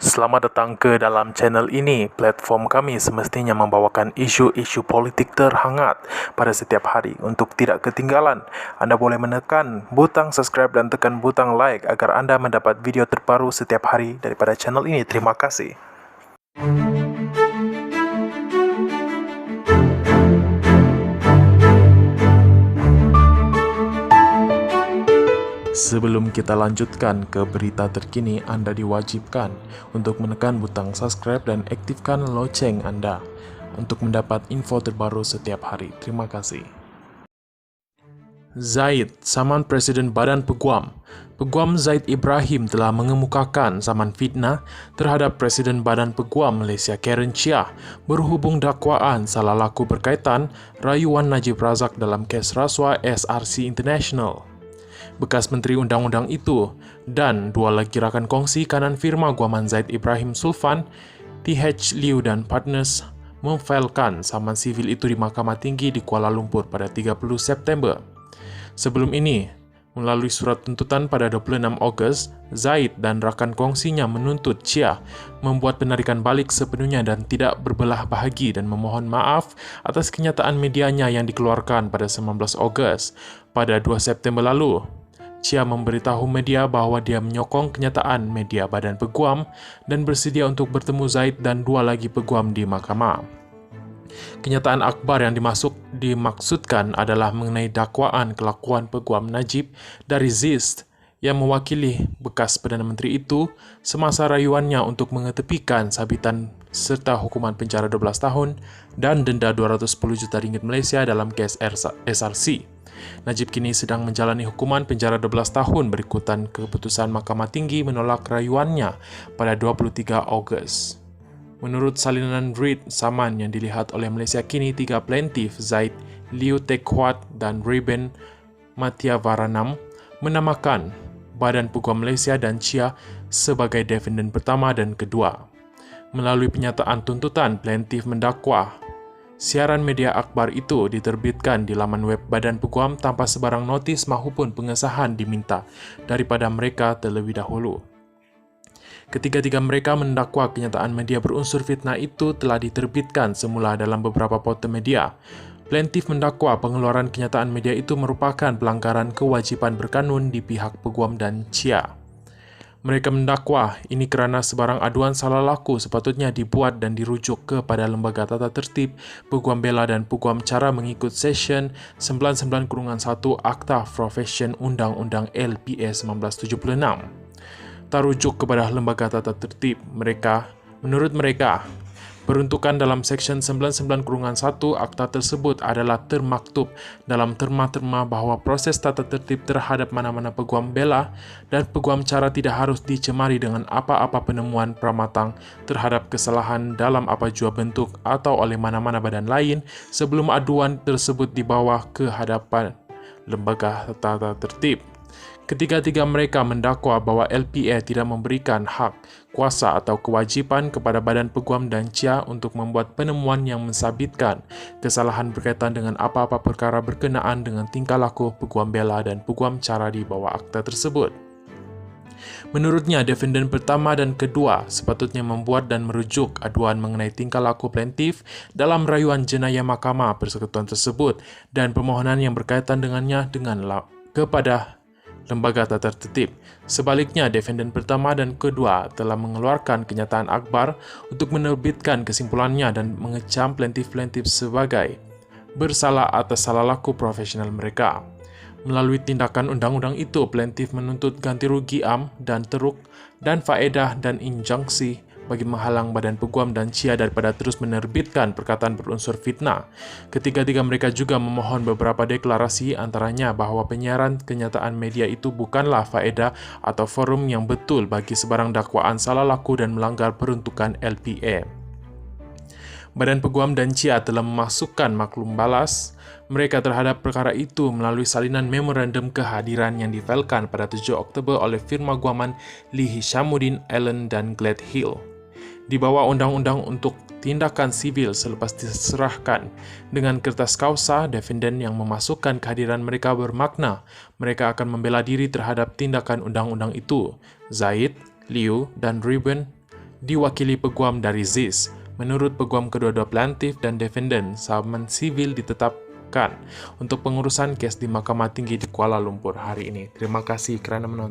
Selamat datang ke dalam channel ini. Platform kami semestinya membawakan isu-isu politik terhangat pada setiap hari. Untuk tidak ketinggalan, anda boleh menekan butang subscribe dan tekan butang like agar anda mendapat video terbaru setiap hari daripada channel ini. Terima kasih. Sebelum kita lanjutkan ke berita terkini, anda diwajibkan untuk menekan butang subscribe dan aktifkan loceng anda untuk mendapat info terbaru setiap hari. Terima kasih. Zaid, saman Presiden Badan Peguam. Peguam Zaid Ibrahim telah mengemukakan saman fitnah terhadap Presiden Badan Peguam Malaysia Karen Chia berhubung dakwaan salah laku berkaitan rayuan Najib Razak dalam kes rasuah SRC International. Bekas Menteri Undang-Undang itu dan dua lagi rakan kongsi kanan firma guaman Zaid Ibrahim Sulfan, TH Liu dan Partners memfailkan saman sivil itu di Mahkamah Tinggi di Kuala Lumpur pada 30 September. Sebelum ini, melalui surat tuntutan pada 26 Ogos, Zaid dan rakan kongsinya menuntut Chia membuat penarikan balik sepenuhnya dan tidak berbelah bahagi dan memohon maaf atas kenyataan medianya yang dikeluarkan pada 19 Ogos. Pada 2 September lalu, Chia memberitahu media bahawa dia menyokong kenyataan media Badan Peguam dan bersedia untuk bertemu Zaid dan dua lagi peguam di mahkamah. Kenyataan akhbar yang dimaksudkan adalah mengenai dakwaan kelakuan peguam Najib dari ZIST yang mewakili bekas Perdana Menteri itu semasa rayuannya untuk mengetepikan sabitan serta hukuman penjara 12 tahun dan denda 210 juta ringgit Malaysia dalam kes SRC. Najib kini sedang menjalani hukuman penjara 12 tahun berikutan keputusan Mahkamah Tinggi menolak rayuannya pada 23 Ogos. Menurut salinan Reid saman yang dilihat oleh Malaysia kini, tiga plaintiff Zaid, Liu Teck Huat dan Reuben Mathiavaranam menamakan Badan Peguam Malaysia dan Chia sebagai defendant pertama dan kedua. Melalui penyataan tuntutan, plaintiff mendakwa siaran media akhbar itu diterbitkan di laman web Badan Peguam tanpa sebarang notis maupun pengesahan diminta daripada mereka terlebih dahulu. Ketiga-tiga mereka mendakwa kenyataan media berunsur fitnah itu telah diterbitkan semula dalam beberapa portal media. Plaintiff mendakwa pengeluaran kenyataan media itu merupakan pelanggaran kewajipan berkanun di pihak Peguam dan Chia. Mereka mendakwa ini kerana sebarang aduan salah laku sepatutnya dibuat dan dirujuk kepada Lembaga Tata Tertib, Peguam Bela dan Peguam Cara mengikut Seksyen 99-1 Akta Profession Undang-Undang LPS 1976. Tarujuk kepada Lembaga Tata Tertib menurut mereka, peruntukan dalam Seksyen 99-1 Akta tersebut adalah termaktub dalam terma-terma bahawa proses tata tertib terhadap mana-mana peguam bela dan peguam cara tidak harus dicemari dengan apa-apa penemuan pramatang terhadap kesalahan dalam apa jua bentuk atau oleh mana-mana badan lain sebelum aduan tersebut dibawa ke hadapan Lembaga Tata Tertib. Ketiga-tiga mereka mendakwa bahawa LPA tidak memberikan hak, kuasa atau kewajipan kepada Badan Peguam dan Chia untuk membuat penemuan yang mensabitkan kesalahan berkaitan dengan apa-apa perkara berkenaan dengan tingkah laku peguam bela dan peguam cara di bawah akta tersebut. Menurutnya, defendant pertama dan kedua sepatutnya membuat dan merujuk aduan mengenai tingkah laku plaintiff dalam rayuan jenayah mahkamah persekutuan tersebut dan permohonan yang berkaitan dengannya kepada Lembaga Tata Tertib. Sebaliknya, defendant pertama dan kedua telah mengeluarkan kenyataan akhbar untuk menerbitkan kesimpulannya dan mengecam plaintiff-plaintiff sebagai bersalah atas salah laku profesional mereka. Melalui tindakan undang-undang itu, plaintiff menuntut ganti rugi am dan teruk dan faedah dan injunksi bagi menghalang Badan Peguam dan Chia daripada terus menerbitkan perkataan berunsur fitnah. Ketiga-tiga mereka juga memohon beberapa deklarasi, antaranya bahawa penyiaran kenyataan media itu bukanlah faedah atau forum yang betul bagi sebarang dakwaan salah laku dan melanggar peruntukan LPA. Badan Peguam dan Chia telah memasukkan maklum balas mereka terhadap perkara itu melalui salinan memorandum kehadiran yang difailkan pada 7 Oktober oleh firma guaman Lee Hishamuddin Allen dan Glad Hill. Di bawah undang-undang untuk tindakan sivil selepas diserahkan dengan kertas kausa, defendant yang memasukkan kehadiran mereka bermakna mereka akan membela diri terhadap tindakan undang-undang itu. Zaid, Liu dan Reuben diwakili peguam dari ZIS. Menurut peguam, kedua-dua plaintiff dan defendant, saman sivil ditetapkan untuk pengurusan kes di Mahkamah Tinggi di Kuala Lumpur hari ini. Terima kasih kerana menonton.